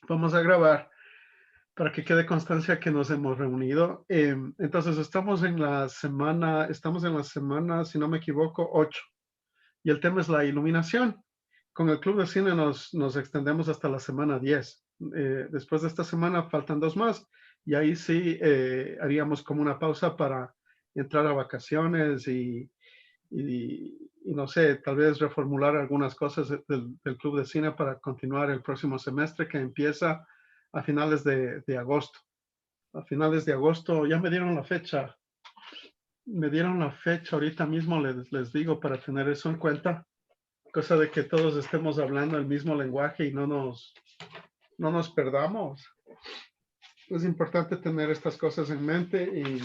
Vamos a grabar para que quede constancia que nos hemos reunido. Entonces, estamos en la semana, si no me equivoco, 8. Y el tema es la iluminación. Con el Club de Cine nos extendemos hasta la semana 10. Después de esta semana faltan 2 más. Y ahí sí haríamos como una pausa para entrar a vacaciones y no sé, tal vez reformular algunas cosas del Club de Cine para continuar el próximo semestre que empieza a finales de agosto. A finales de agosto, ya me dieron la fecha. Me dieron la fecha, ahorita mismo les digo para tener eso en cuenta, cosa de que todos estemos hablando el mismo lenguaje y no nos perdamos. Es importante tener estas cosas en mente y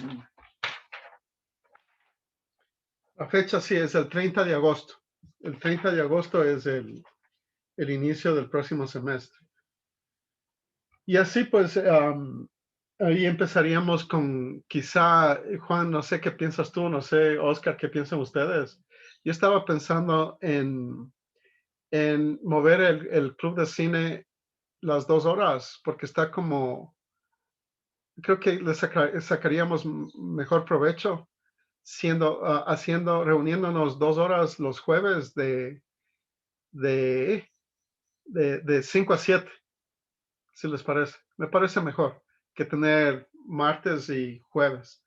la fecha sí es el 30 de agosto. El 30 de agosto es el inicio del próximo semestre. Y así pues, ahí empezaríamos con quizá, Juan, no sé qué piensas tú, no sé, Oscar, qué piensan ustedes. Yo estaba pensando en mover el club de cine las 2 horas, porque está como, creo que le sacaríamos mejor provecho reuniéndonos 2 horas los jueves de, de 5 a 7, si les parece. Me parece mejor que tener martes y jueves.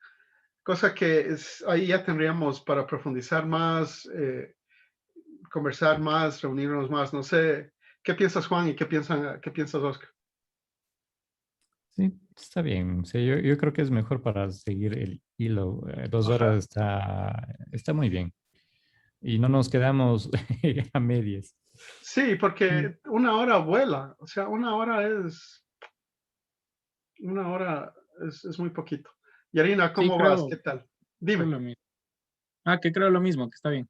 Cosa que ahí ya tendríamos para profundizar más, conversar más, reunirnos más. No sé, ¿qué piensas, Juan? ¿Y qué piensas, Oscar? Sí, está bien. Sí, yo creo que es mejor para seguir el hilo. 2 horas Ajá. está muy bien. Y no nos quedamos a medias. Sí, Mm. porque una hora vuela. O sea, una hora es muy poquito. Yarina, Sí, ¿cómo vas? ¿Qué tal? creo Dime. lo mismo. Que creo lo mismo, que está bien.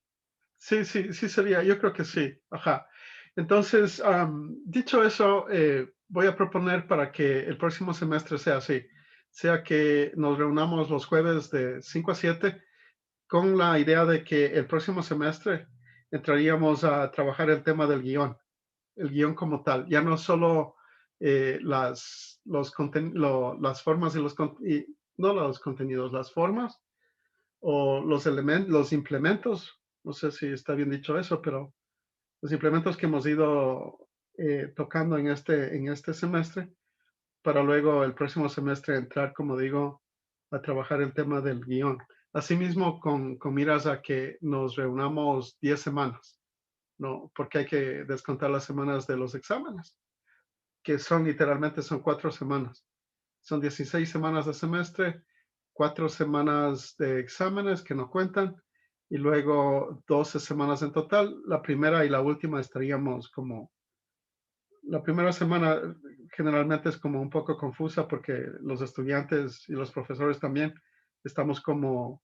Sí, sí, sí sería, yo creo que sí. Ajá. Entonces, dicho eso, voy a proponer para que el próximo semestre sea así, sea que nos reunamos los jueves de 5 a 7 con la idea de que el próximo semestre entraríamos a trabajar el tema del guión, el guión como tal, ya no solo las formas no los contenidos, las formas o los elementos, los implementos, no sé si está bien dicho eso, pero los implementos que hemos ido tocando en este semestre, para luego el próximo semestre entrar, como digo, a trabajar el tema del guión. Asimismo, con miras a que nos reunamos 10 semanas, ¿no? Porque hay que descontar las semanas de los exámenes, que son 4 semanas. Son 16 semanas de semestre, 4 semanas de exámenes que no cuentan y luego 12 semanas en total. La primera y la última estaríamos como, la primera semana generalmente es como un poco confusa porque los estudiantes y los profesores también estamos como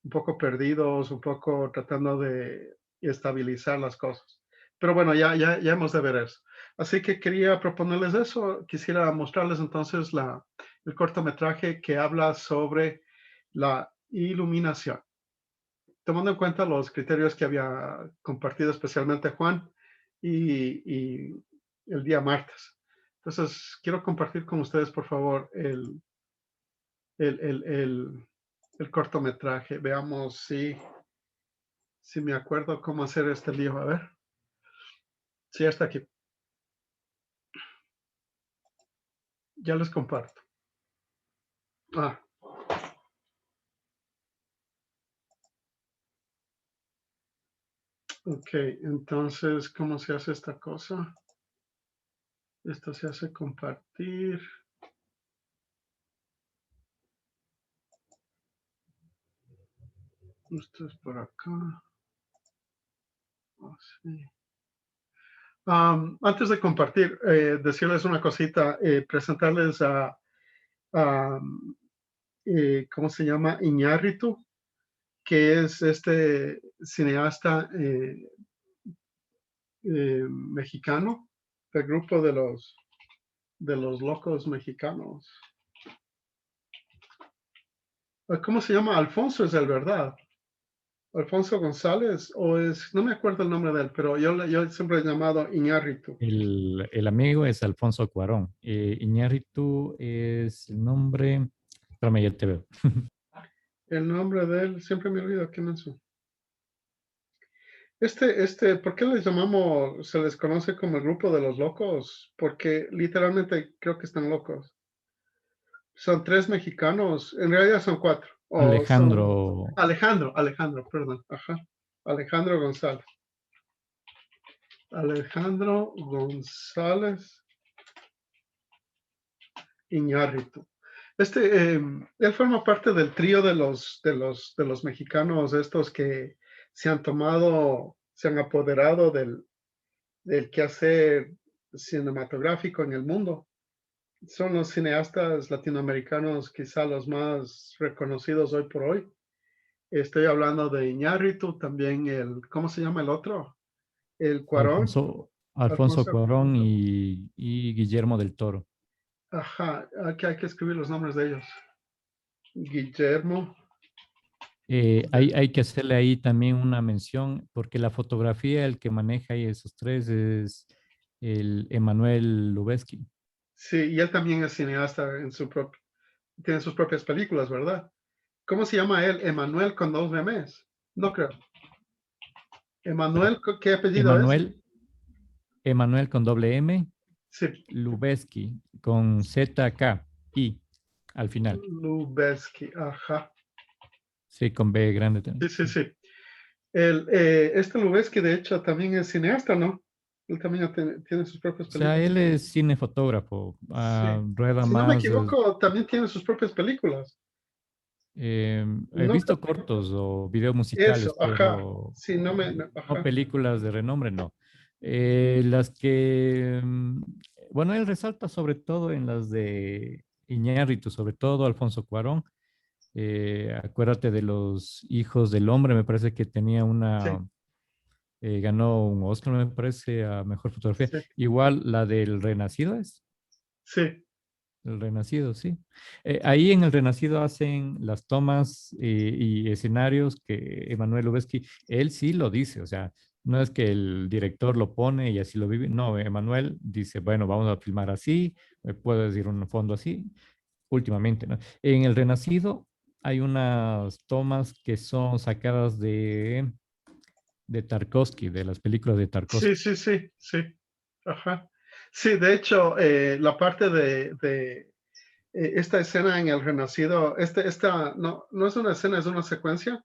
un poco perdidos, un poco tratando de estabilizar las cosas. Pero bueno, ya hemos de ver eso. Así que quería proponerles eso. Quisiera mostrarles entonces el cortometraje que habla sobre la iluminación. Tomando en cuenta los criterios que había compartido especialmente Juan y el día martes. Entonces, quiero compartir con ustedes, por favor, el, el, el, el cortometraje. Veamos si me acuerdo cómo hacer este lío. A ver. Sí, ya está aquí. Ya les comparto. Ah, ok. Entonces, ¿cómo se hace esta cosa? Esto se hace compartir. Esto es por acá. Así. Antes de compartir, decirles una cosita, presentarles a, ¿cómo se llama? Iñárritu, que es este cineasta mexicano, del grupo de los locos mexicanos. ¿Cómo se llama? Alfonso es el verdad. Alfonso González, o es, no me acuerdo el nombre de él, pero yo siempre he llamado Iñárritu. El amigo es Alfonso Cuarón. Iñárritu es el nombre. Espérame, ya te veo. El nombre de él, siempre me olvido quién es. ¿Por qué les llamamos, se les conoce como el grupo de los locos? Porque literalmente creo que están locos. Son 3 mexicanos, en realidad son 4. O son Alejandro. Alejandro, perdón. Ajá. Alejandro González. Alejandro González Iñárritu. Él forma parte del trío de los mexicanos, estos que se han apoderado del quehacer cinematográfico en el mundo. Son los cineastas latinoamericanos quizá los más reconocidos hoy por hoy. Estoy hablando de Iñárritu, también ¿cómo se llama el otro? El Cuarón. Alfonso Cuarón y Guillermo del Toro. Ajá, aquí hay que escribir los nombres de ellos. Guillermo. Hay que hacerle ahí también una mención, porque la fotografía, el que maneja ahí esos 3 es el Emanuel Lubezki. Sí, y él también es cineasta tiene sus propias películas, ¿verdad? ¿Cómo se llama él? Emanuel con 2 M's. No creo. Emanuel, ¿qué apellido es? Emanuel con doble M, Sí, Lubezki con ZKI al final. Lubezki, ajá. Sí, con B grande Sí, también. sí, sí. Este Lubezki, de hecho, también es cineasta, ¿no? Él también tiene sus propias O sea, películas. él es cinefotógrafo, Sí. rueda Si no me más. equivoco, también tiene sus propias películas. He No, visto cortos o videos musicales, eso, ajá. pero Sí, no no ajá. películas de renombre, no. Las que, bueno, él resalta sobre todo en las de Iñárritu, sobre todo Alfonso Cuarón. Acuérdate de Los Hijos del Hombre, me parece que tenía Sí, ganó un Oscar, me parece, a Mejor Fotografía. sí, Igual la del Renacido es. sí, El Renacido, sí. Ahí en El Renacido hacen las tomas y escenarios que Emanuel Lubezki, él sí lo dice, o sea, no es que el director lo pone y así lo vive, no, Emanuel dice, bueno, vamos a filmar así, puedo decir un fondo así, últimamente, ¿no? En El Renacido hay unas tomas que son sacadas de Tarkovsky, de las películas de sí, Tarkovsky. sí, sí, sí. Ajá. Sí, de hecho, la parte esta escena en El Renacido, esta no es una escena, es una secuencia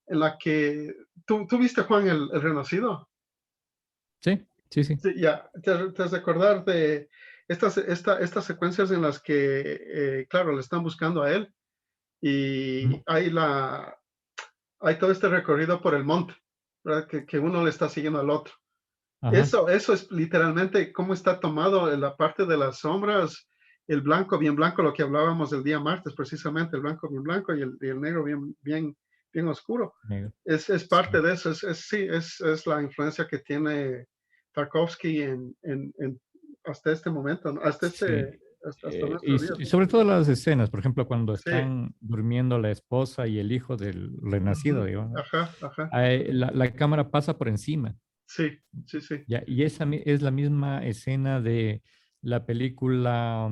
en la que tú viste, Juan, el Renacido. Sí, sí, sí. Sí, ya, te has de acordar de estas secuencias en las que, claro, le están buscando a él y Ujú. hay todo este recorrido por el monte, ¿verdad? Que uno le está siguiendo al otro. Ajá. Eso es literalmente cómo está tomado en la parte de las sombras, el blanco bien blanco, lo que hablábamos el día martes, precisamente, el blanco bien blanco y el negro bien oscuro. Negro. Es Sí. parte de eso, sí, es la influencia que tiene Tarkovsky hasta este momento, ¿no? Sí. Hasta Y, nuestros días. y sobre todo las escenas, por ejemplo, cuando Sí, están durmiendo la esposa y el hijo del renacido, ujú, digamos, ajá, ajá, la cámara pasa por encima, sí, sí, sí, ¿ya? Y esa es la misma escena de la película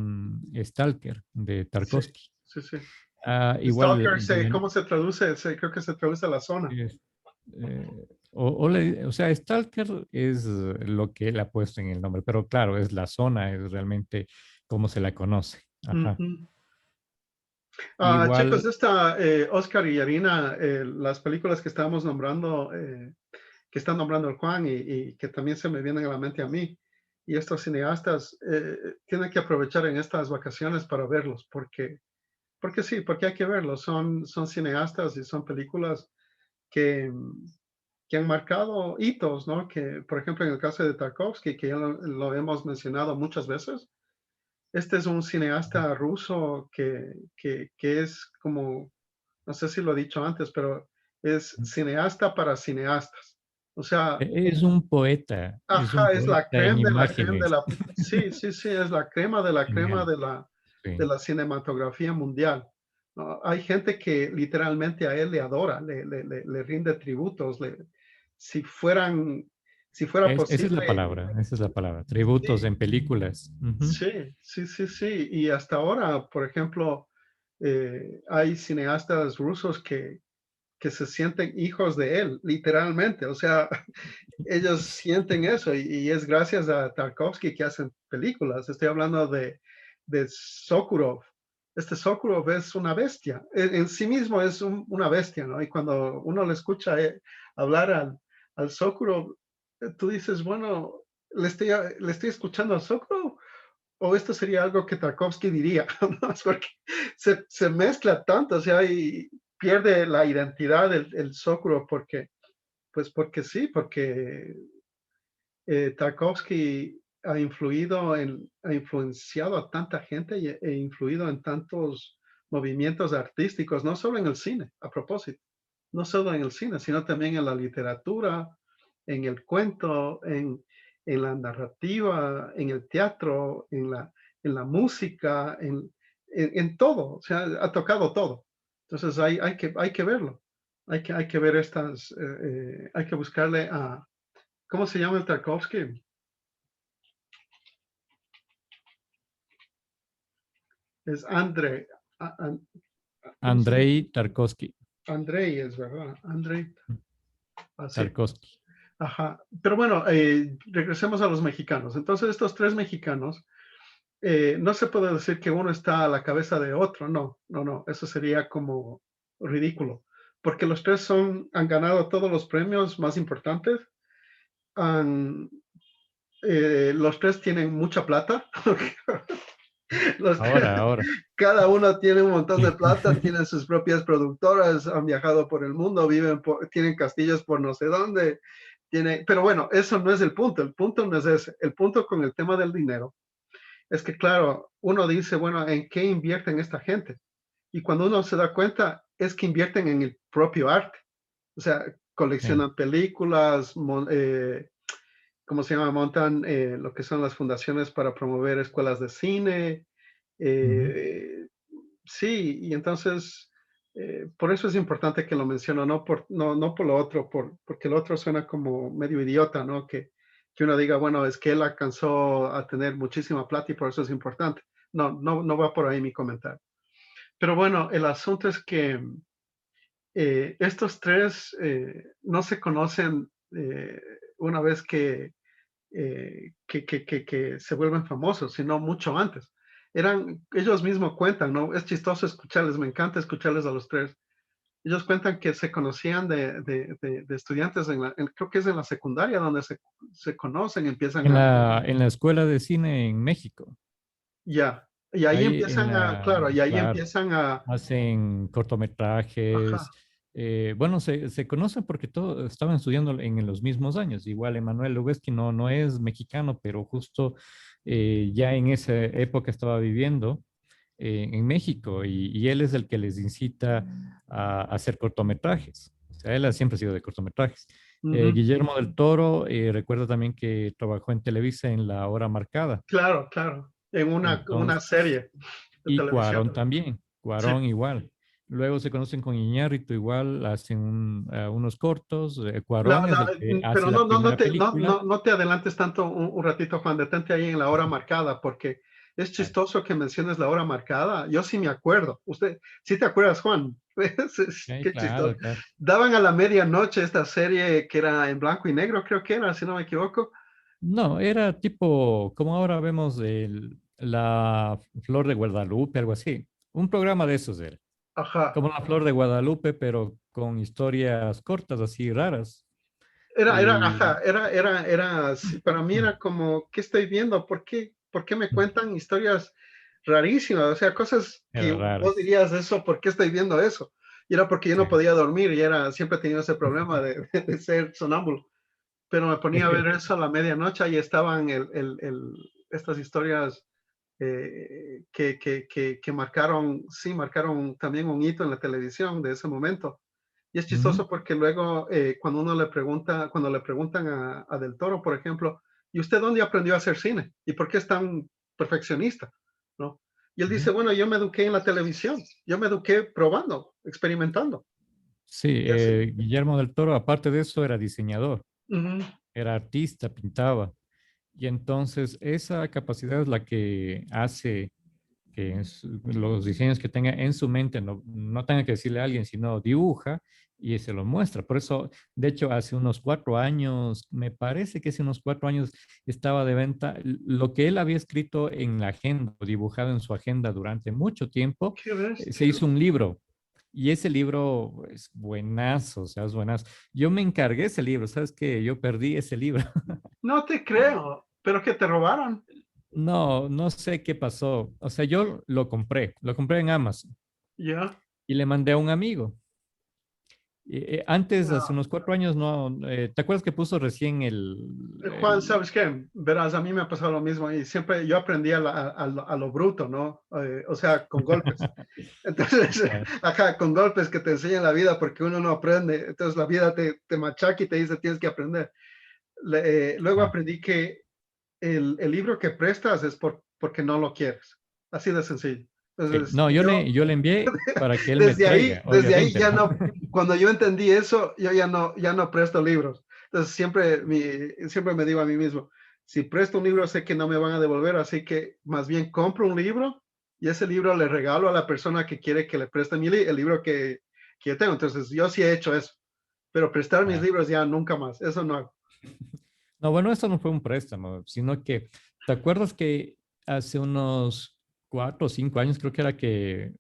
Stalker de sí, Tarkovsky. sí, sí. Igual, Stalker, ¿cómo se traduce? Creo que se traduce a la zona. es, o sea, Stalker es lo que él ha puesto en el nombre, pero claro, es la zona, es realmente como se la conoce. Ajá. Ujú. Chicos, Igual, Oscar y Yarina, las películas que estábamos nombrando, que está nombrando el Juan y que también se me vienen a la mente a mí, y estos cineastas tienen que aprovechar en estas vacaciones para verlos, porque sí, porque hay que verlos. Son cineastas y son películas que, que han marcado hitos, ¿no? Que, por ejemplo, en el caso de Tarkovsky, que ya lo hemos mencionado muchas veces, este es un cineasta ruso que es como, no sé si lo he dicho antes, pero es cineasta para cineastas. O sea, es es un ajá, es la poeta en crema de la crema de imágenes. la, sí, sí, sí, es la crema Genial. de Sí. la cinematografía mundial. ¿no? Hay gente que literalmente a él le adora, le rinde tributos. Si fueran, si fuera Esa es la posible, palabra, esa es la palabra. Tributos sí, en películas. Ujú. sí, sí, sí, sí. Y hasta ahora, por ejemplo, hay cineastas rusos que se sienten hijos de él, literalmente. O sea, ellos sienten eso y es gracias a Tarkovsky que hacen películas. Estoy hablando de Sokurov. Este Sokurov es una bestia. En sí mismo es una bestia, ¿no? Y cuando uno le escucha hablar al Sokurov, tú dices, bueno, le estoy escuchando al Sokurov o esto sería algo que Tarkovsky diría, ¿no? Es porque se mezcla tanto, o sea, y pierde la identidad del Sokurov porque sí, porque Tarkovsky ha influenciado a tanta gente e influido en tantos movimientos artísticos, no solo en el cine, a propósito, no solo en el cine, sino también en la literatura, en el cuento, en la narrativa, en el teatro, en la música, en todo, o sea, ha tocado todo. Entonces hay que verlo, hay que ver hay que buscarle a, ¿cómo se llama el Tarkovsky? Es Andrei. ¿Cómo se llama? Andrei Tarkovsky. Andrei es, ¿verdad? Andrei. Así. Tarkovsky. Ajá. Pero bueno, regresemos a los mexicanos. Entonces, estos tres mexicanos, no se puede decir que uno está a la cabeza de otro. No, no, no. Eso sería como ridículo. Porque los tres han ganado todos los premios más importantes. Han, los tres tienen mucha plata. Los tres, Ahora. cada uno tiene un montón de plata, tienen sus propias productoras, han viajado por el mundo, tienen castillos por no sé dónde. Pero bueno, eso no es el punto no es ese. El punto con el tema del dinero es que, claro, uno dice, bueno, ¿en qué invierten esta gente? Y cuando uno se da cuenta, es que invierten en el propio arte. O sea, Sí. coleccionan películas, ¿cómo se llama? Montan lo que son las fundaciones para promover escuelas de cine. Ujú. eh, sí, y entonces, por eso es importante que lo menciono, no por lo otro, porque lo otro suena como medio idiota, ¿no? Que uno diga, bueno, es que él alcanzó a tener muchísima plata y por eso es importante. No va por ahí mi comentario. Pero bueno, el asunto es que estos tres no se conocen una vez que se vuelven famosos, sino mucho antes. Ellos mismos cuentan, ¿no? Es chistoso escucharles, me encanta escucharles a los tres. Ellos cuentan que se conocían de estudiantes, creo que es en la secundaria donde se conocen, empiezan En la escuela de cine en México. ya, y ahí Ahí en empiezan la, y ahí claro, empiezan hacen cortometrajes. ajá, Bueno, se conocen porque todos estaban estudiando en los mismos años. Igual Emanuel Lubezki no es mexicano, pero justo ya en esa época estaba viviendo en México y él es el que les incita a hacer cortometrajes. O sea, él siempre ha sido de cortometrajes. ujú, Guillermo del Toro, recuerdo también que trabajó en Televisa en La Hora Marcada. claro, claro, en una Entonces, serie de y televisión. Cuarón también, Sí. Cuarón igual. Luego se conocen con Iñárritu igual, hacen unos cortos. Cuarón es el que Pero hace la primera película. no te adelantes tanto un ratito, Juan, detente ahí en la hora marcada, porque es Dale. chistoso que menciones la hora marcada. Yo sí me acuerdo. ¿Sí te acuerdas, Juan? Ok, Qué chistoso. claro, claro. Daban a la medianoche esta serie que era en blanco y negro, creo que era, si no me equivoco. No, era tipo, como ahora vemos la Flor de Guadalupe, algo así. Un programa de esos era. Ajá. Como la Flor de Guadalupe, pero con historias cortas, así raras. Ajá, Y sí, para mí era como, ¿qué estoy viendo? Por qué me cuentan historias rarísimas? O sea, cosas que eran vos raras. dirías eso, ¿por qué estoy viendo eso? Y era porque yo Sí. no podía dormir y siempre he tenido ese problema de ser sonámbulo. Pero me ponía Es a ver que eso a la medianoche y estaban estas historias que marcaron, sí, marcaron también un hito en la televisión de ese momento. Y es ujú. chistoso porque luego cuando le preguntan a Del Toro, por ejemplo, ¿y usted dónde aprendió a hacer cine? ¿Y por qué es tan perfeccionista? ¿No? Y él dice, bueno, yo me eduqué en la televisión, yo me eduqué probando, experimentando. Sí, Y así. Guillermo del Toro, aparte de eso, era diseñador, Ujú. era artista, pintaba. Y entonces esa capacidad es la que hace que los diseños que tenga en su mente no tenga que decirle a alguien, sino dibuja y se lo muestra. Por eso, de hecho, hace unos 4 años, me parece que hace unos 4 años estaba de venta lo que él había escrito en la agenda, dibujado en su agenda durante mucho tiempo, Qué se bestia. hizo un libro. Y ese libro es buenazo, o sea, es buenazo. Yo me encargué ese libro, ¿sabes qué? Yo perdí ese libro. No te creo, pero que te robaron. No, no sé qué pasó. O sea, yo lo compré en Amazon Ya. y le mandé a un amigo. Antes, hace No. unos 4 años, no, ¿te acuerdas que puso recién Juan, ¿sabes qué? Verás, a mí me ha pasado lo mismo y siempre yo aprendí a lo bruto, ¿no? O sea, con golpes. Entonces, Ah, acá, con golpes que te enseñan la vida porque uno no aprende. Entonces la vida te machaca y te dice tienes que aprender. Luego ah, aprendí que el libro que prestas es porque no lo quieres. Así de sencillo. ok. Entonces, No, yo yo le envié para que él me traiga, desde ahí obviamente, ya ¿no? no, cuando yo entendí eso, yo ya no presto libros. Entonces siempre me digo a mí mismo, si presto un libro sé que no me van a devolver, así que más bien compro un libro y ese libro le regalo a la persona que quiere que le preste el libro que yo tengo. Entonces yo sí he hecho eso, pero prestar mis Ah. libros ya nunca más, eso no hago. No, bueno, esto no fue un préstamo, sino que, ¿te acuerdas que hace unos 4 o 5 años creo que era que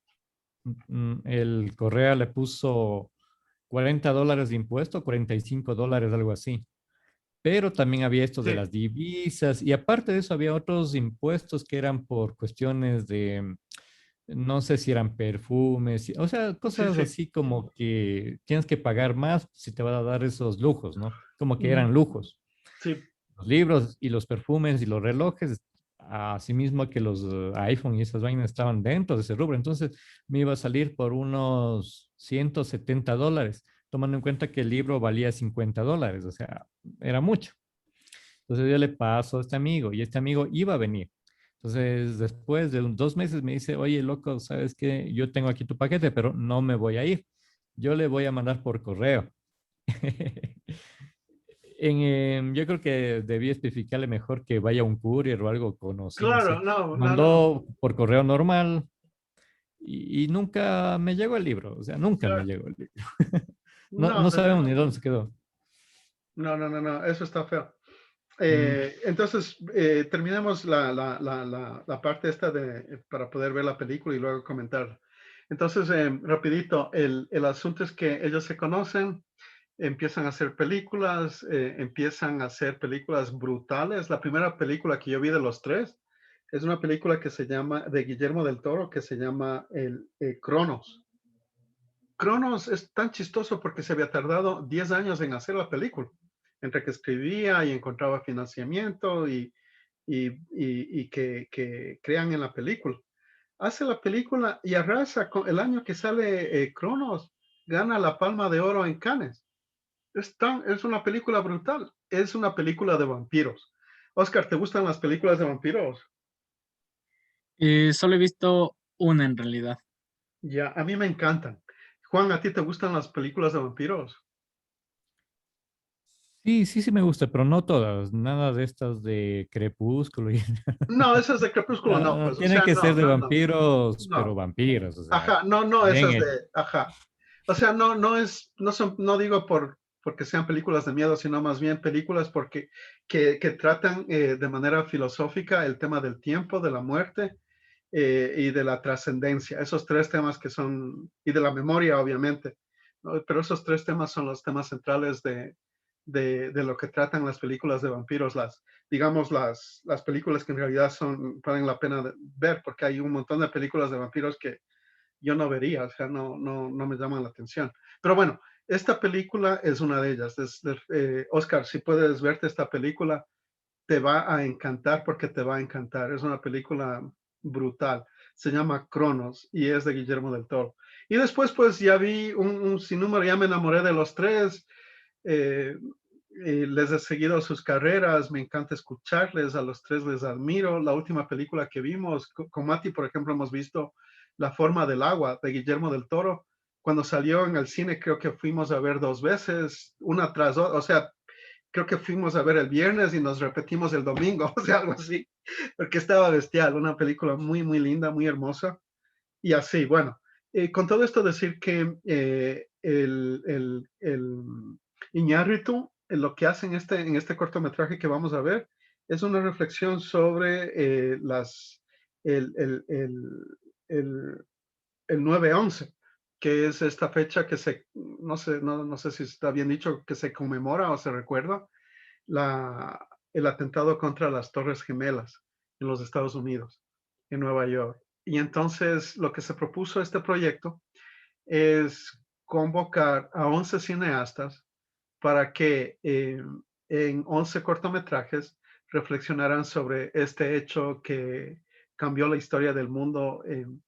el Correa le puso $40 de impuesto, $45, algo así? Pero también había esto de Sí, las divisas y aparte de eso había otros impuestos que eran por cuestiones de, no sé si eran perfumes, o sea, sí, cosas sí. así como que tienes que pagar más si te van a dar esos lujos, ¿no? Como que Ujú. eran lujos. Sí, Los libros y los perfumes y los relojes, asimismo que los iPhone y esas vainas estaban dentro de ese rubro. Entonces me iba a salir por unos $170, tomando en cuenta que el libro valía $50, o sea, era mucho. Entonces yo le paso a este amigo y este amigo iba a venir. Entonces después de 2 meses me dice, oye, loco, ¿sabes qué? Yo tengo aquí tu paquete, pero no me voy a ir. Yo le voy a mandar por correo. Yo creo que debía especificarle mejor que vaya un courier o algo conocido, no claro, sé. no, no, no. Mandó por correo normal y nunca me llegó el libro, o sea, nunca me Claro. llegó el libro. No, No, no sabemos ni dónde se quedó. no, eso está feo. Mm, Entonces, terminemos la parte esta para poder ver la película y luego comentar. Entonces, rapidito, el asunto es que ellos se conocen, empiezan a hacer películas brutales. La primera película que yo vi de los tres es una película que se llama, de Guillermo del Toro, que se llama Cronos. Cronos es tan chistoso porque se había tardado 10 años en hacer la película, entre que escribía y encontraba financiamiento y que crean en la película. Hace la película y arrasa con el año que sale Cronos, gana la Palma de Oro en Cannes. Es una película brutal, es una película de vampiros. Oscar, ¿te gustan las películas de vampiros? Solo he visto una en realidad. Ya, a mí me encantan. Juan, ¿a ti te gustan las películas de vampiros? sí, sí, sí me gusta, pero no todas, nada de estas de Crepúsculo. No, esas de Crepúsculo no, pues, o Tienen sea, que ser no, de no, no, vampiros, pero no. vampiros, o sea, Ajá, no bien esas de, hecho. ajá. O sea, no son, no digo porque sean películas de miedo, sino más bien películas que tratan de manera filosófica el tema del tiempo, de la muerte y de la trascendencia. Esos tres temas que son, y de la memoria, obviamente, ¿no? Pero esos tres temas son los temas centrales de lo que tratan las películas de vampiros, digamos, las películas que en realidad valen la pena ver, porque hay un montón de películas de vampiros que yo no vería, o sea, no me llaman la atención. Pero bueno, esta película es una de ellas. Oscar, si puedes verte esta película, te va a encantar porque te va a encantar. Es una película brutal. Se llama Cronos y es de Guillermo del Toro. Y después, pues ya vi un sinnúmero, ya me enamoré de los tres. Eh, les he seguido sus carreras, me encanta escucharles, a los tres les admiro. La última película que vimos, con Mati, por ejemplo, hemos visto La forma del agua de Guillermo del Toro. Cuando salió en el cine, creo que fuimos a ver 2 veces, una tras otra, o sea, creo que fuimos a ver el viernes y nos repetimos el domingo, o sea, algo así, porque estaba bestial, una película muy, muy linda, muy hermosa. Y así, bueno, con todo esto decir que el Iñárritu, lo que hace en este cortometraje que vamos a ver, es una reflexión sobre el, el, el, el, el 9/11, que es esta fecha que no sé si está bien dicho, que se conmemora o se recuerda la, el atentado contra las Torres Gemelas en los Estados Unidos, en Nueva York. Y entonces lo que se propuso este proyecto es convocar a 11 cineastas para que en 11 cortometrajes reflexionaran sobre este hecho que cambió la historia del mundo en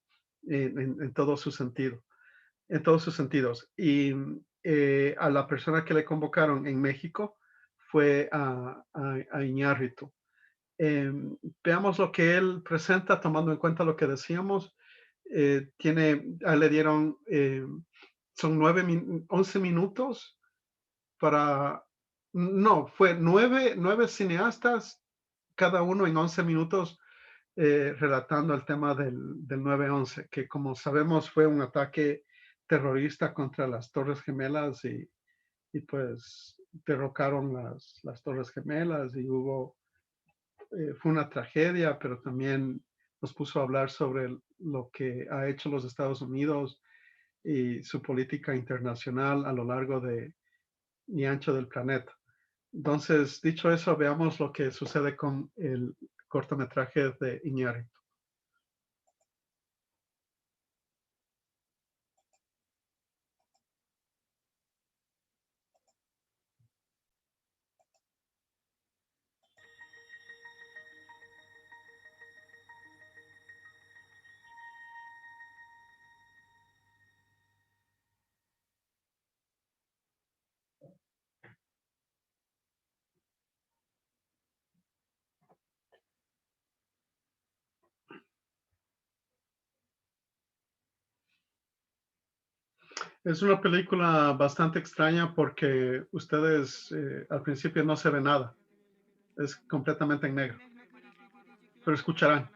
todo su sentido, en todos sus sentidos. Y a la persona que le convocaron en México fue a Iñárritu. Veamos lo que él presenta, tomando en cuenta lo que decíamos. Le dieron, son 11 minutos para, no, fue nueve cineastas, cada uno en 11 minutos, relatando el tema del 9/11, que como sabemos fue un ataque terrorista contra las Torres Gemelas y pues derrocaron las Torres Gemelas y fue una tragedia, pero también nos puso a hablar sobre lo que ha hecho los Estados Unidos y su política internacional a lo largo y ancho del planeta. Entonces, dicho eso, veamos lo que sucede con el cortometraje de Iñárritu. Es una película bastante extraña porque ustedes al principio no se ve nada, es completamente en negro, pero escucharán.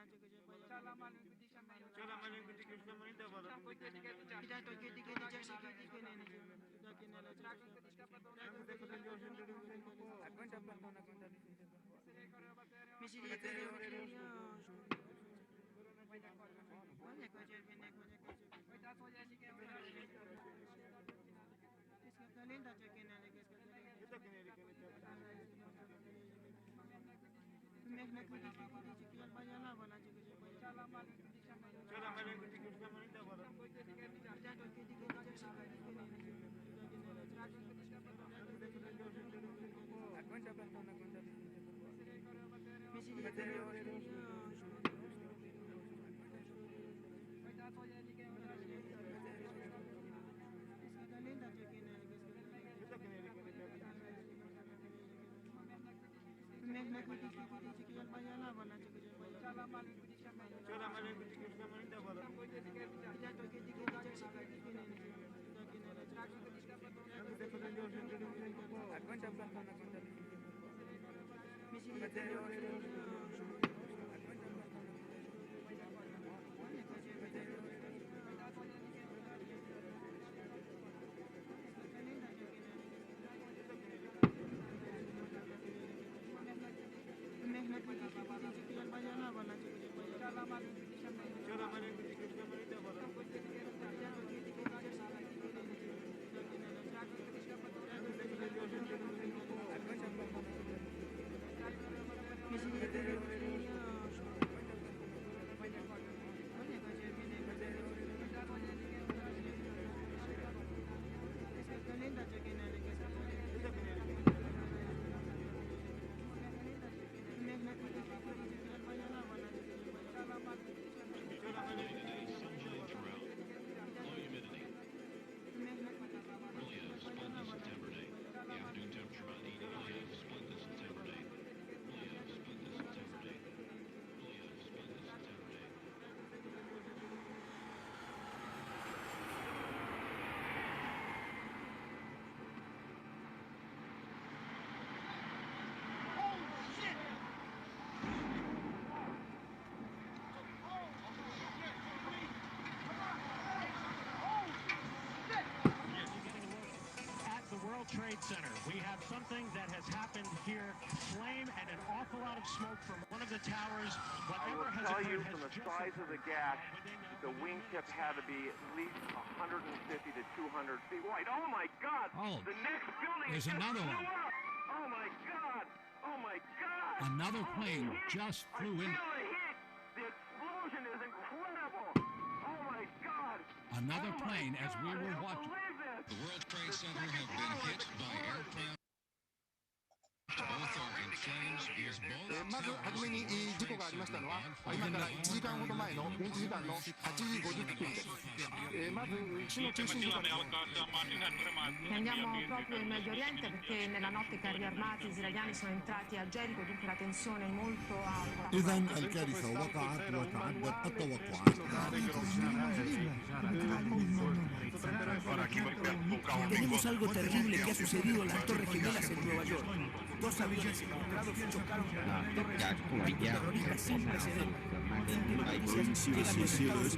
Trade Center. We have something that has happened here. Flame and an awful lot of smoke from one of the towers. Whatever has tell occurred you from has the just size of the gas, the wingtip had to be at least 150 to 200 feet wide. Oh my God! Oh, The next building there's just another blew one. up. Oh my God! Oh my God! Another Oh, plane the heat. just I flew in. feel the heat. The explosion is incredible. Oh my God! Another Oh my plane as we God, I were don't watching. believe this. The World Trade The Center second have been floor hit is by exploded. aircraft. Both are in flames. Is both まずはじめに事故がありましたのは今から1時間ほど前の現地時間の8時50分です。まず市の中心部から Andiamo proprio in Medio Oriente perché nella notte i carri armati israeliani sono entrati a Gerico, dunque la tensione è molto alta. إذا الكارثة وقعت وتعدت التوقعات. Tenemos algo terrible que ha sucedido en las Torres Gemelas en Nueva York. Dos aviones encontrados chocaron con una torre terrorista sin precedentes. Noticias llegan de Estados Unidos.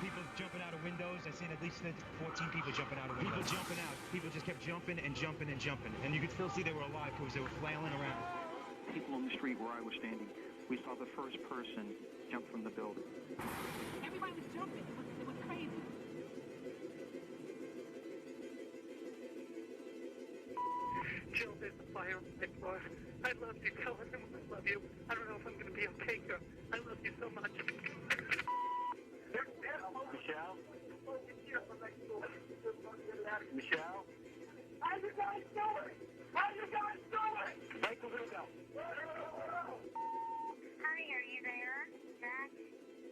People jumping out of windows. I've seen at least 14 people jumping out of windows. People jumping out. People just kept jumping and jumping and jumping. And you could still see they were alive because they were flailing around. People on the street where I was standing, we saw the first person jump from the building. Everybody was jumping. It was crazy. Jill, there's a fire on the floor. I love you. Tell him I love you. I don't know if I'm going to be okay, girl. I love you so much. Michelle? Michelle? How you guys doing? How you guys doing? Break the window. Honey, are you there? Jack?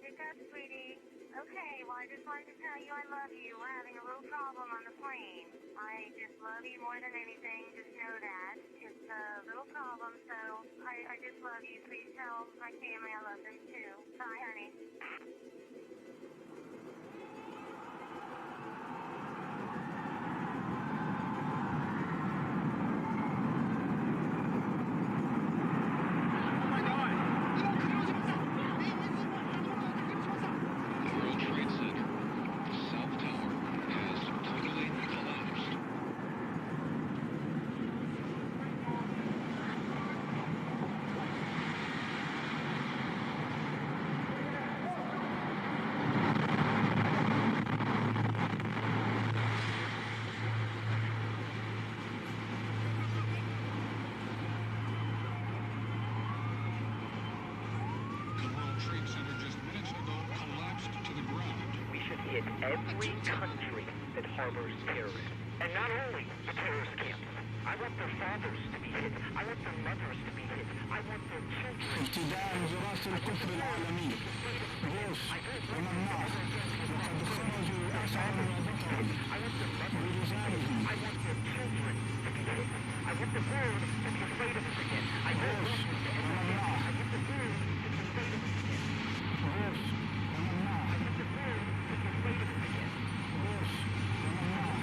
Pick up, sweetie. Okay, well, I just wanted to tell you I love you. We're having a little problem on the plane. I just love you more than anything. Just know that. It's a little problem, so I just love you. Please tell my family I love them, too. Bye, honey. World Trade Center. South Tower has totally collapsed. The World Trade Center just minutes ago collapsed to the ground. We should hit every country that harbors terrorists. And not only the terrorist camps. I want their fathers to be hit. I want their mothers to be hit. I want their children. ابتداء رأس الكفر العالمي بوش ومناخ وقد خرجوا أسعى وبطل برجالهم I want their children to be hit. I want the world to be afraid of us again. I don't want this to ever happen. I want the world to be afraid of us again. بوش ومناخ I want the world to be afraid of us again. بوش ومناخ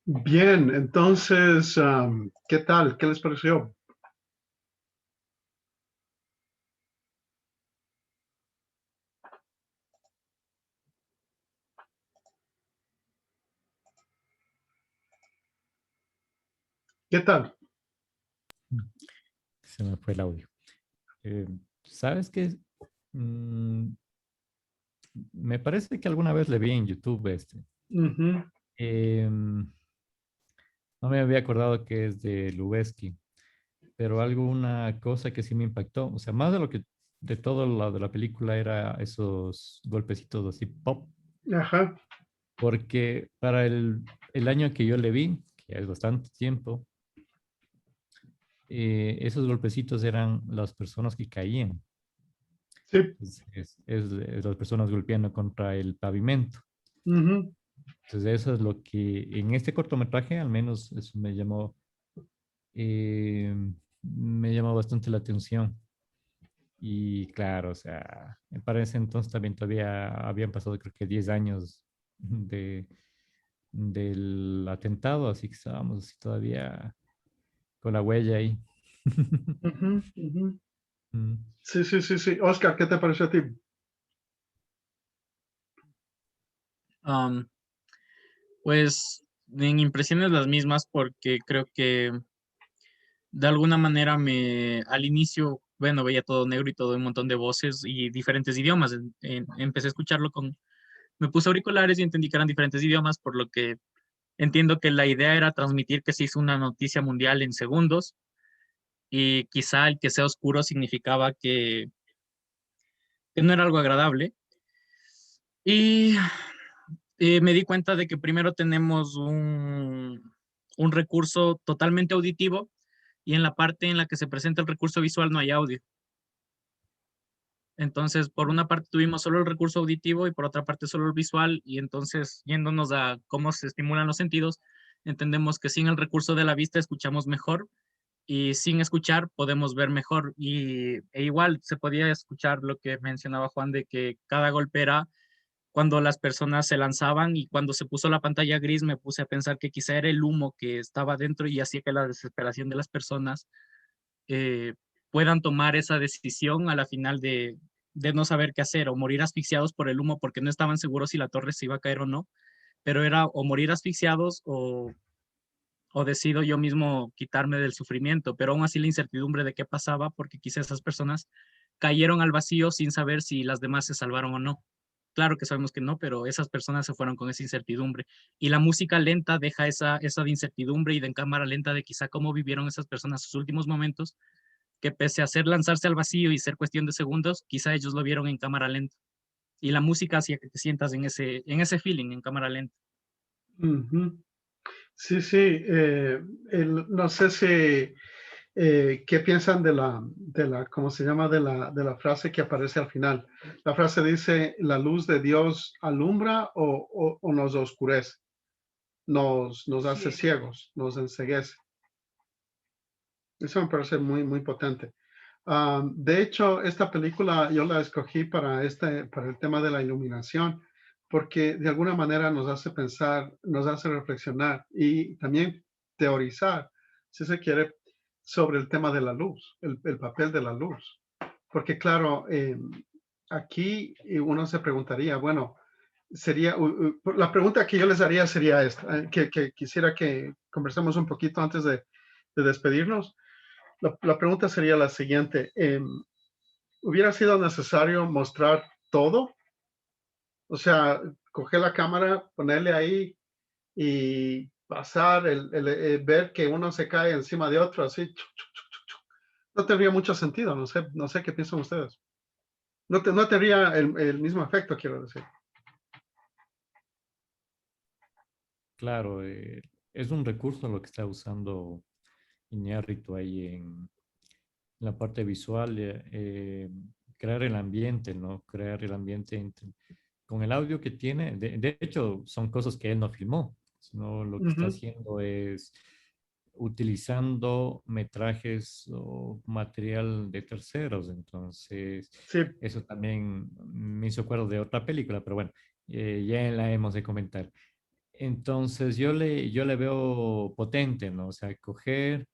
Bien, entonces, ¿qué tal? ¿Qué les pareció? ¿Qué tal? Se me fue el audio. ¿Sabes qué? Mm, Me parece que alguna vez le vi en YouTube este. Ujú. No me había acordado que es de Lubezki, pero alguna cosa que sí me impactó, o sea, más de lo que de todo lo de la película era esos golpecitos así pop, Ajá. porque para el año que yo le vi, que ya es bastante tiempo, esos golpecitos eran las personas que caían. Sí. Es las personas golpeando contra el pavimento. Ujú. Entonces eso es lo que en este cortometraje, al menos eso eh, me llamó bastante la atención. Y claro, o sea, para ese entonces también todavía habían pasado creo que 10 años del atentado, así que estábamos así todavía con la huella ahí. Ujú, ujú. Mm. Sí, sí, sí, sí. Oscar, ¿qué te pareció a ti? Pues en impresiones las mismas porque creo que de alguna manera al inicio, bueno, veía todo negro y todo un montón de voces y diferentes idiomas. Empecé a escucharlo me puse auriculares y entendí que eran diferentes idiomas, por lo que entiendo que la idea era transmitir que se hizo una noticia mundial en segundos y quizá el que sea oscuro significaba que no era algo agradable. Y me di cuenta de que primero tenemos un recurso totalmente auditivo y en la parte en la que se presenta el recurso visual no hay audio. Entonces, por una parte tuvimos solo el recurso auditivo y por otra parte solo el visual, y entonces, yéndonos a cómo se estimulan los sentidos, entendemos que sin el recurso de la vista escuchamos mejor y sin escuchar podemos ver mejor. E igual se podía escuchar lo que mencionaba Juan de que cada golpe era cuando las personas se lanzaban, y cuando se puso la pantalla gris me puse a pensar que quizá era el humo que estaba dentro y hacía que la desesperación de las personas eh, puedan tomar esa decisión a la final de no saber qué hacer o morir asfixiados por el humo porque no estaban seguros si la torre se iba a caer o no, pero era o morir asfixiados o decido yo mismo quitarme del sufrimiento, pero aún así la incertidumbre de qué pasaba, porque quizás esas personas cayeron al vacío sin saber si las demás se salvaron o no. Claro que sabemos que no, pero esas personas se fueron con esa incertidumbre. Y la música lenta deja esa de incertidumbre y de en cámara lenta de quizá cómo vivieron esas personas sus últimos momentos, que pese a ser lanzarse al vacío y ser cuestión de segundos, quizá ellos lo vieron en cámara lenta. Y la música hacía que te sientas en ese feeling, en cámara lenta. Ujú. Sí, sí. No sé si, ¿qué piensan ¿cómo se llama? De la frase que aparece al final. La frase dice, la luz de Dios alumbra o nos oscurece, nos hace ciegos, nos enceguece. Eso me parece muy, muy potente. De hecho, esta película yo la escogí para el tema de la iluminación, porque de alguna manera nos hace pensar, nos hace reflexionar y también teorizar, si se quiere, sobre el tema de la luz, el papel de la luz. Porque claro, aquí uno se preguntaría, bueno, la pregunta que yo les haría sería esta, que quisiera que conversemos un poquito antes de despedirnos. La pregunta sería la siguiente. ¿Hubiera sido necesario mostrar todo? O sea, coger la cámara, ponerle ahí y pasar, ver que uno se cae encima de otro, así. No tendría mucho sentido, no sé qué piensan ustedes. No tendría el mismo efecto, quiero decir. Claro, es un recurso lo que está usando Iñárritu ahí en la parte visual, crear el ambiente, ¿no? Crear el ambiente con el audio que tiene. De hecho, son cosas que él no filmó, sino lo que está Ujú. haciendo es utilizando metrajes o material de terceros. Entonces, Sí, eso también me hizo acuerdo de otra película, pero bueno, ya la hemos de comentar. Entonces, yo le veo potente, ¿no? O sea, coger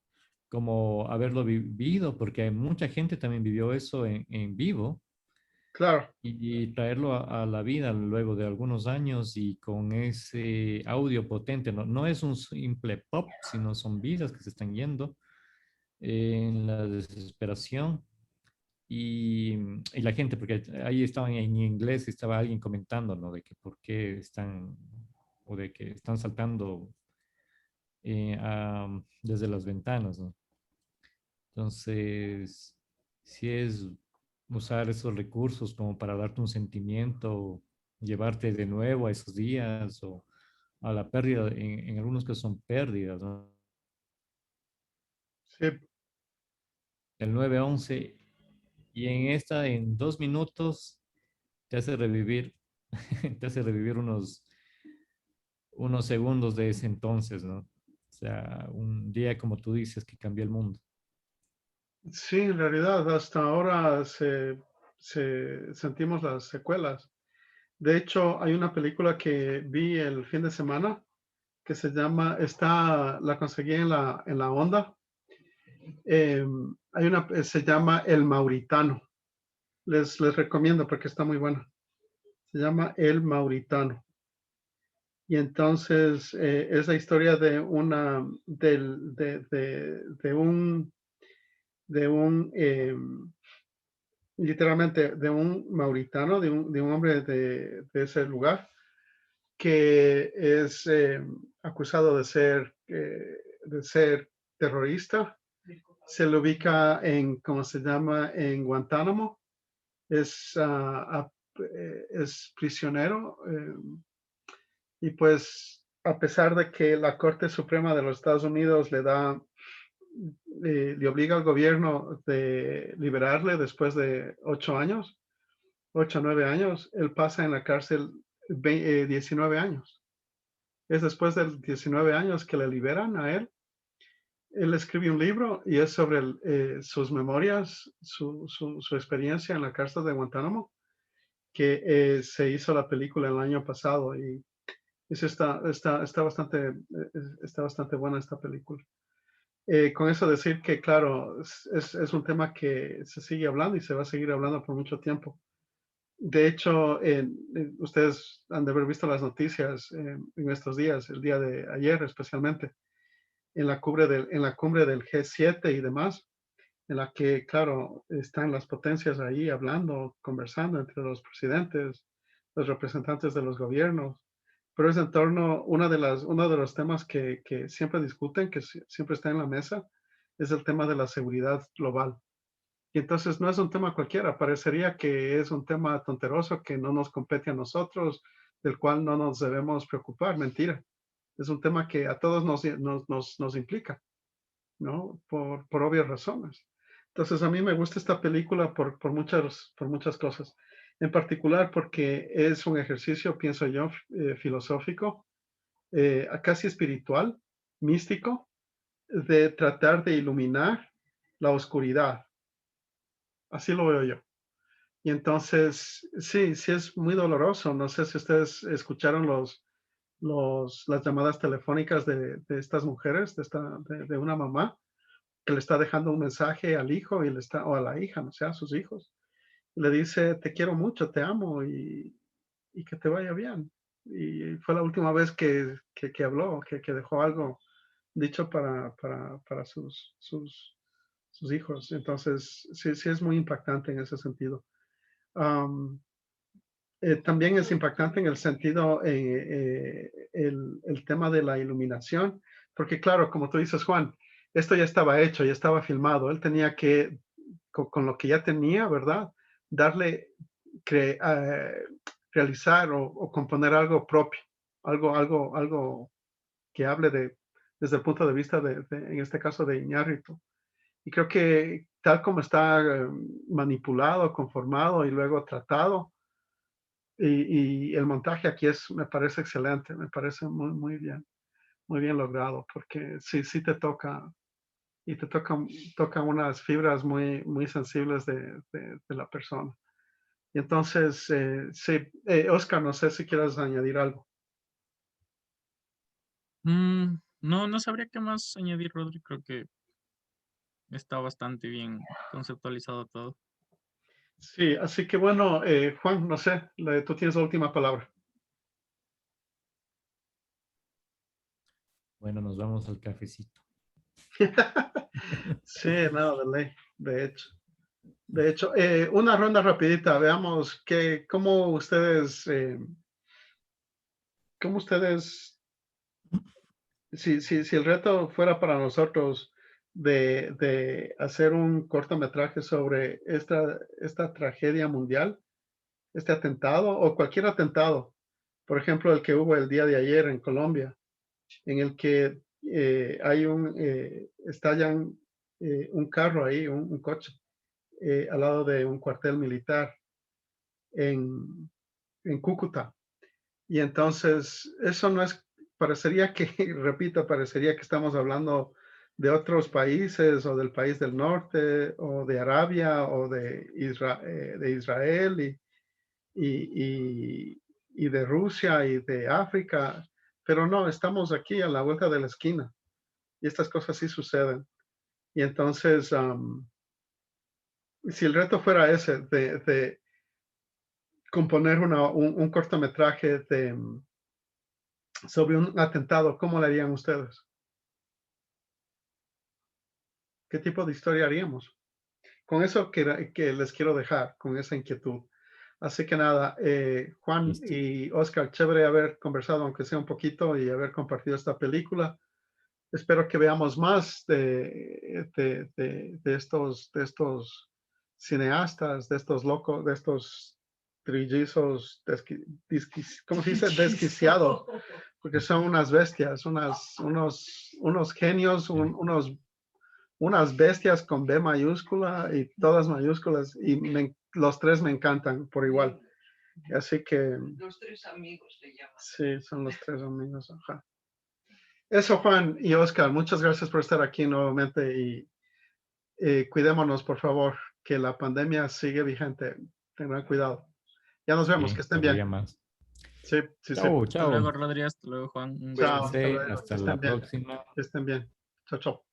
como haberlo vivido, porque mucha gente también vivió eso en vivo claro. y traerlo a la vida luego de algunos años y con ese audio potente, no, no es un simple pop, sino son vidas que se están yendo en la desesperación y la gente, porque ahí estaban en inglés, estaba alguien comentando, ¿no? De que por qué están, o de que están saltando desde las ventanas, ¿no? Entonces, si es usar esos recursos como para darte un sentimiento, llevarte de nuevo a esos días o a la pérdida, en algunos casos son pérdidas, ¿no? Sí, El 9/11 y en esta, en 2 minutos, te hace revivir, te hace revivir unos segundos de ese entonces, ¿no? O sea, un día como tú dices que cambió el mundo. sí, en realidad hasta ahora sentimos las secuelas. De hecho, hay una película que vi el fin de semana que se llama, la conseguí en la onda. Se llama El Mauritano. Les recomiendo porque está muy buena. Se llama El Mauritano. Y entonces es la historia de de un literalmente de un mauritano, de un hombre de ese lugar, que es acusado de ser terrorista. Se le ubica en, ¿cómo se llama? En Guantánamo. Es prisionero. Y pues, a pesar de que la Corte Suprema de los Estados Unidos le obliga al gobierno de liberarle después de 8 o 9 años, él pasa en la cárcel 19 años. Es después de 19 años que le liberan a él. Él escribe un libro y es sobre sus memorias, su experiencia en la cárcel de Guantánamo, que se hizo la película el año pasado y está bastante buena esta película. Con eso decir que, claro, es un tema que se sigue hablando y se va a seguir hablando por mucho tiempo. De hecho, ustedes han de haber visto las noticias en estos días, el día de ayer especialmente, en la cumbre del G7 y demás, en la que, claro, están las potencias ahí hablando, conversando entre los presidentes, los representantes de los gobiernos, pero es en torno, uno de los temas que siempre discuten, que siempre está en la mesa, es el tema de la seguridad global. Y entonces no es un tema cualquiera, parecería que es un tema tonteroso que no nos compete a nosotros, del cual no nos debemos preocupar. Mentira. Es un tema que a todos nos implica, ¿no? Por obvias razones. Entonces a mí me gusta esta película por muchas cosas. En particular porque es un ejercicio, pienso yo, filosófico, casi espiritual, místico, de tratar de iluminar la oscuridad. Así lo veo yo. Y entonces, sí es muy doloroso. No sé si ustedes escucharon las llamadas telefónicas de estas mujeres, de una mamá que le está dejando un mensaje al hijo o a la hija, no sé, a sus hijos. Le dice, te quiero mucho, te amo y que te vaya bien. Y fue la última vez que habló, que dejó algo dicho para sus hijos. Entonces, sí es muy impactante en ese sentido. También es impactante en el sentido, el tema de la iluminación, porque claro, como tú dices, Juan, esto ya estaba hecho, ya estaba filmado, él tenía que, con lo que ya tenía, ¿verdad? Darle, realizar o componer algo propio, algo que hable desde el punto de vista en este caso de Iñárritu. Y creo que tal como está manipulado, conformado y luego tratado, y el montaje aquí me parece excelente, me parece muy, muy bien. muy bien logrado, porque sí te toca, y te toca unas fibras muy, muy sensibles de la persona. Y entonces, sí, Oscar, no sé si quieres añadir algo. No sabría qué más añadir, Rodri. Creo que está bastante bien conceptualizado todo. Sí, así que bueno, Juan, no sé, tú tienes la última palabra. Bueno, nos vamos al cafecito. Sí, nada de ley, de hecho. De hecho, una ronda rapidita, veamos cómo ustedes, si el reto fuera para nosotros de hacer un cortometraje sobre esta tragedia mundial, este atentado o cualquier atentado, por ejemplo, el que hubo el día de ayer en Colombia, en el que estallan un carro ahí, un coche, al lado de un cuartel militar en Cúcuta. Y entonces, eso no es, parecería que, repito, parecería que estamos hablando de otros países o del país del norte o de Arabia o de Israel y de Rusia y de África, pero no, estamos aquí a la vuelta de la esquina y estas cosas sí suceden. Y entonces, si el reto fuera ese, de componer un cortometraje sobre un atentado, ¿cómo lo harían ustedes? ¿Qué tipo de historia haríamos? Con eso que les quiero dejar, con esa inquietud. Así que nada, Juan y Oscar, chévere haber conversado, aunque sea un poquito, y haber compartido esta película. Espero que veamos más de estos cineastas, de estos locos, de estos trillizos, ¿cómo se dice? Desquiciados, porque son unas bestias, unos genios, unas bestias con B mayúscula y todas mayúsculas, y los tres me encantan por igual. Así que... Los tres amigos se llaman. Sí, son los tres amigos. Ajá. Eso, Juan y Oscar, muchas gracias por estar aquí nuevamente y cuidémonos, por favor, que la pandemia sigue vigente. Tengan cuidado. Ya nos vemos, Sí, que estén todavía bien. más. Sí. Chao, Hasta luego, chao. Rodri. Hasta luego, Juan. Un gusto. Chao. Cuídense, Hasta hasta luego. la próxima. Que estén bien. Chao, chao.